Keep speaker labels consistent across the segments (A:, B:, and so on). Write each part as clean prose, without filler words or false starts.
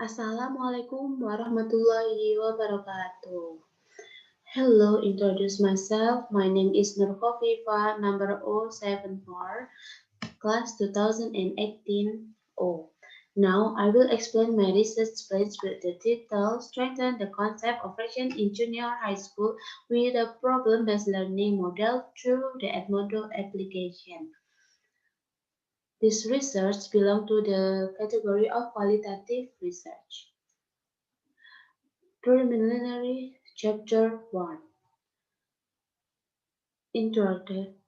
A: Assalamualaikum warahmatullahi wabarakatuh. Hello, introduce myself. My name is Chofifah, number 074, class 2018 O. Now I will explain my research page with the title Strengthen the Concept of Fraction in Junior High School with a Problem-Based Learning Model through the Edmodo application. This research belongs to the category of qualitative research. Preliminary Chapter 1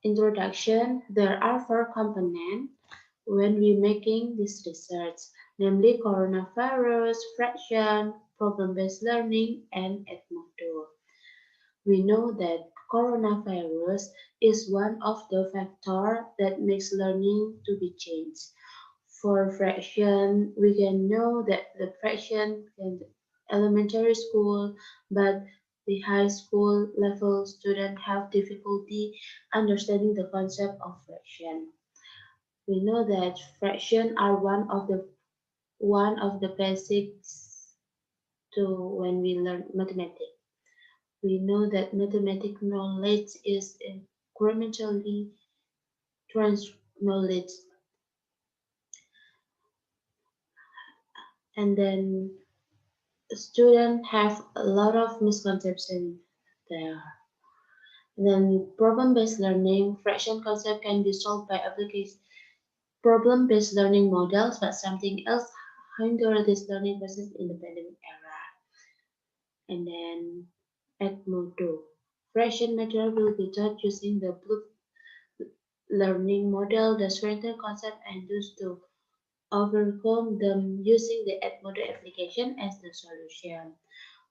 A: Introduction. There are four components when we making this research, namely coronavirus, fraction, problem-based learning, and Edmodo. We know that coronavirus is one of the factors that makes learning to be changed. For fraction, we can know that the fraction in elementary school, but the high school level students have difficulty understanding the concept of fraction. We know that fraction are one of the basics to when we learn mathematics. We know that mathematics knowledge is incrementally trans knowledge, and then students have a lot of misconceptions there. Then problem-based learning, fraction concept can be solved by application problem-based learning models, but something else hinder this learning process in the pandemic era. And then Edmodo. Fraction method will be taught using the blue learning model, the strengthen concept, and used to overcome them using the Edmodo application as the solution.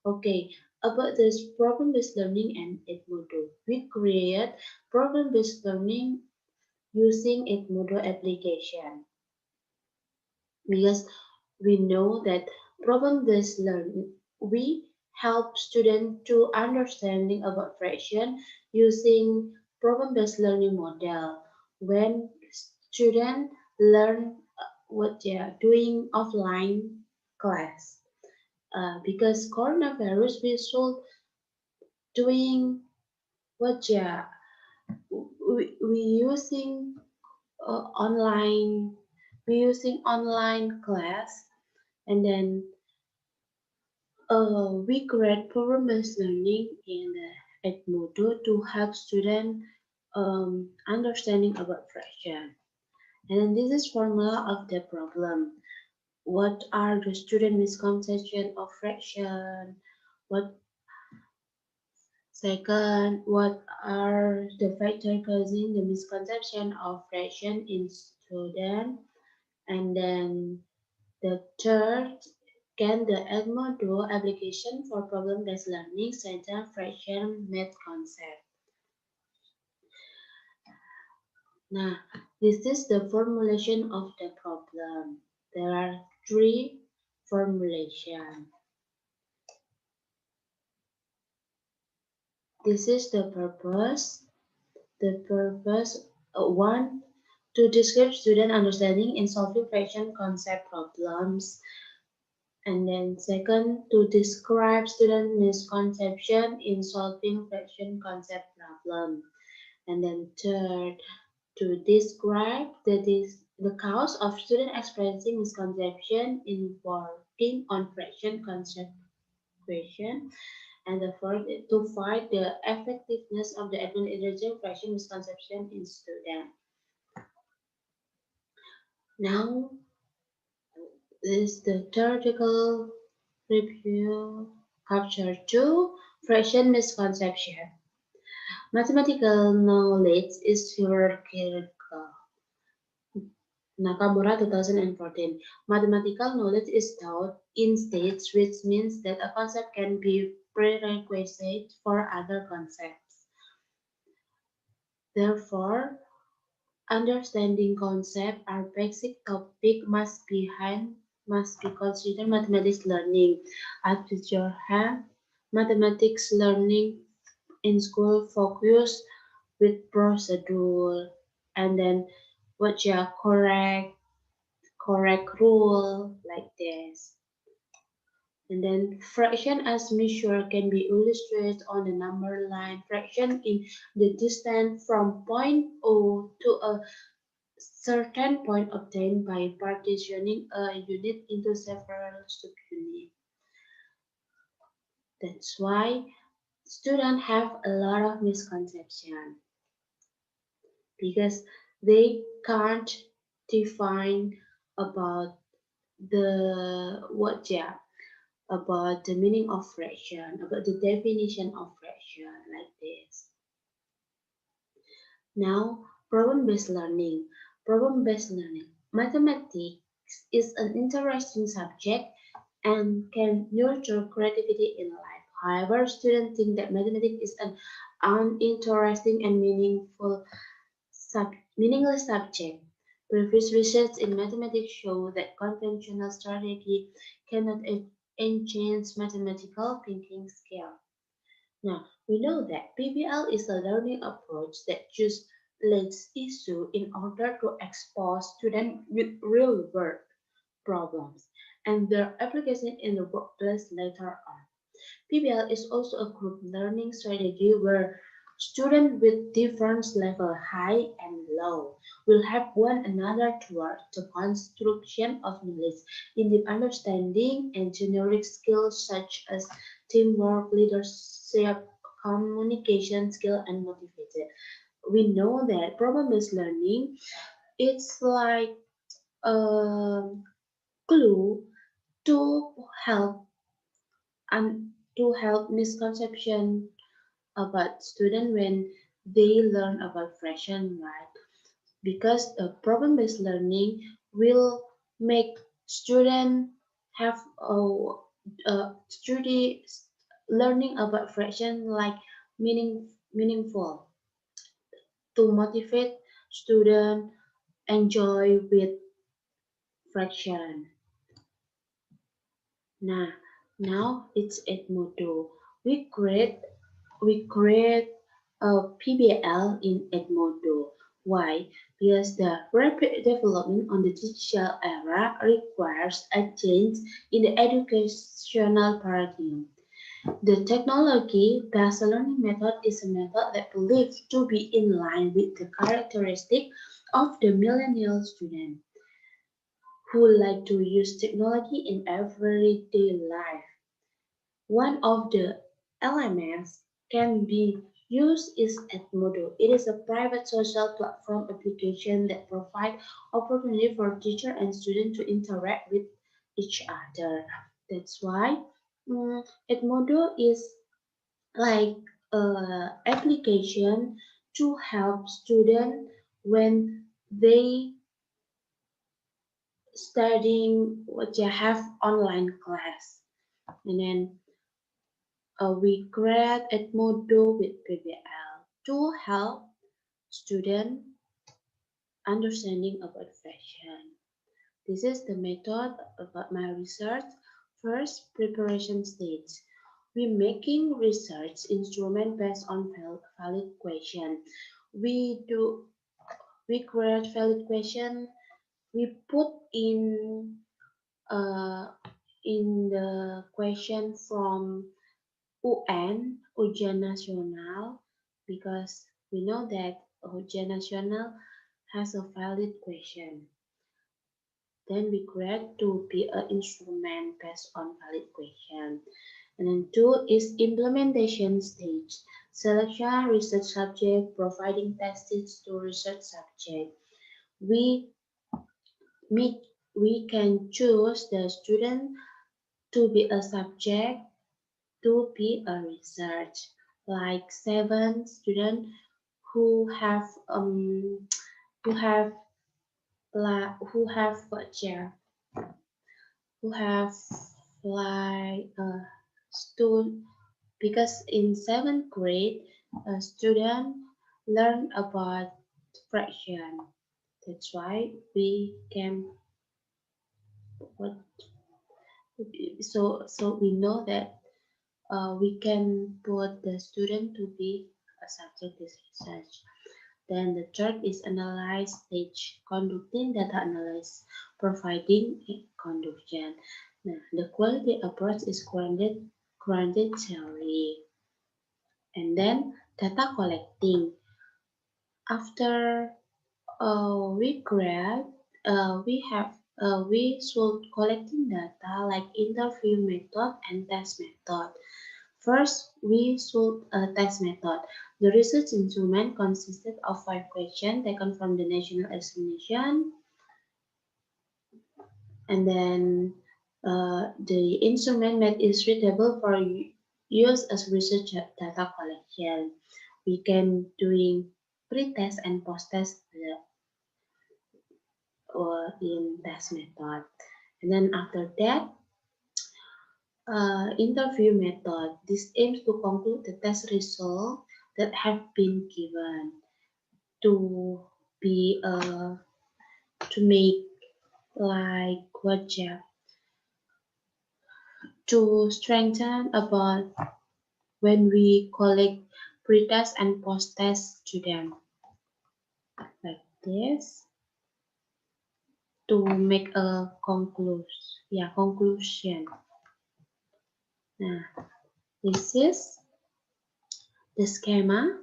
A: Okay, about this problem-based learning and Edmodo. We create problem-based learning using Edmodo application because we know that problem-based learning, we help students to understanding about fraction using problem-based learning model. When students learn what they are doing offline class, because coronavirus we should doing what yeah we using online we using online class, and then we create problem-based learning in the Edmodo to help students understanding about fraction. And then this is formula of the problem. What are the student misconception of fraction? What Second, what are the factors causing the misconception of fraction in students? And then the third, can the Edmodo application for problem-based learning strengthen fraction math concept? Now, this is the formulation of the problem. There are three formulations. This is the purpose. The purpose one, to describe student understanding in solving fraction concept problems. And then second, to describe student misconception in solving fraction concept problem. And then third, to describe the cause of student experiencing misconception in working on fraction concept question. And the fourth, to find the effectiveness of the administration fraction misconception in students. Now, this is the theoretical review. Capture 2, fraction misconception. Mathematical knowledge is hierarchical. Nakamura 2014. Mathematical knowledge is taught in stages, which means that a concept can be prerequisite for other concepts. Therefore, understanding concepts are basic topic must be considered mathematics learning. At your hand, mathematics learning in school focus with procedure, and then what you correct rule like this. And then fraction as measure can be illustrated on the number line. Fraction in the distance from point O to a certain point obtained by partitioning a unit into several subunits. That's why students have a lot of misconception because they can't define about the what yeah about the meaning of fraction, about the definition of fraction like this. Now, problem-based learning. Problem-based learning. Mathematics is an interesting subject and can nurture creativity in life. However, students think that mathematics is an uninteresting and meaningless subject. Previous research in mathematics show that conventional strategy cannot enhance mathematical thinking skill. Now, we know that PBL is a learning approach that uses leads issue in order to expose students with real-world problems and their application in the workplace later on. PBL is also a group learning strategy where students with different level high and low will help one another toward the construction of knowledge in deep understanding and generic skills such as teamwork, leadership, communication skill, and motivation. We know that problem-based learning it's like a clue to help and to help misconception about student when they learn about fraction, right? Because the problem-based learning will make student have a study learning about fraction like meaningful to motivate student enjoy with fraction. Nah, now it's Edmodo. We create we create a PBL in Edmodo. Why? Because the rapid development on the digital era requires a change in the educational paradigm. The technology-based learning method is a method that believed to be in line with the characteristic of the millennial student who like to use technology in everyday life. One of the elements can be used is Edmodo. It is a private social platform application that provides opportunity for teacher and student to interact with each other. That's why Edmodo is like a application to help students when they studying what they have online class. And then we create Edmodo with PBL to help student understanding about fashion. This is the method about my research. First, preparation stage. We making research instrument based on valid question. We do we create valid question. We put uh, in the question from UN, ujian nasional, because we know that ujian nasional has a valid question. Then we create to be an instrument based on valid question. And then two is implementation stage. Selection research subject, providing tests to research subject. We make we can choose the student to be a subject to be a research, like 7 students who have who have who have what chair who have like stood because in 7th grade a student learn about fraction. That's why we can what so we know that we can put the student to be a subject this research. Then the third is analyze stage, conducting data analysis, providing a conclusion. Now, the quality approach is grounded theory. And then data collecting. After we grad, we should collecting data like interview method and test method. First, we should test method. The research instrument consisted of 5 questions taken from the national examination, and then the instrument made it suitable for use as research data collection. We can doing pre-test and post-test in test method. And then after that, interview method. This aims to conclude the test result that have been given to be to make like what job to strengthen about when we collect pre-test and post-test student like this to make a conclusion. Nah, this is the schema.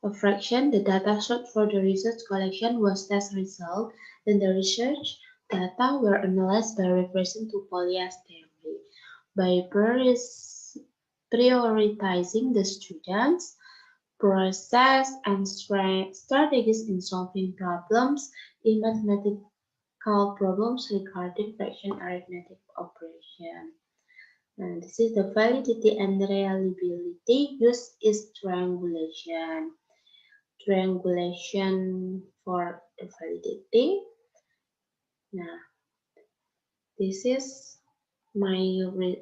A: A fraction, the data sought for the research collection was test result. Then the research data were analyzed by regression to Polias theory. By prioritizing the students, process, and strategies in solving problems in mathematical problems regarding fraction arithmetic operation. And this is the validity and reliability. Use is triangulation. Triangulation for the validity. Now, this is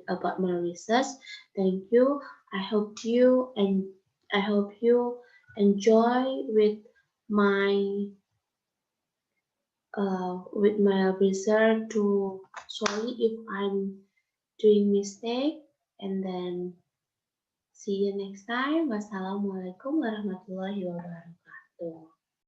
A: about my research. Thank you. I hope you and I hope you enjoy with my research. To sorry if I'm doing mistake, and then see you next time. Wassalamualaikum warahmatullahi wabarakatuh.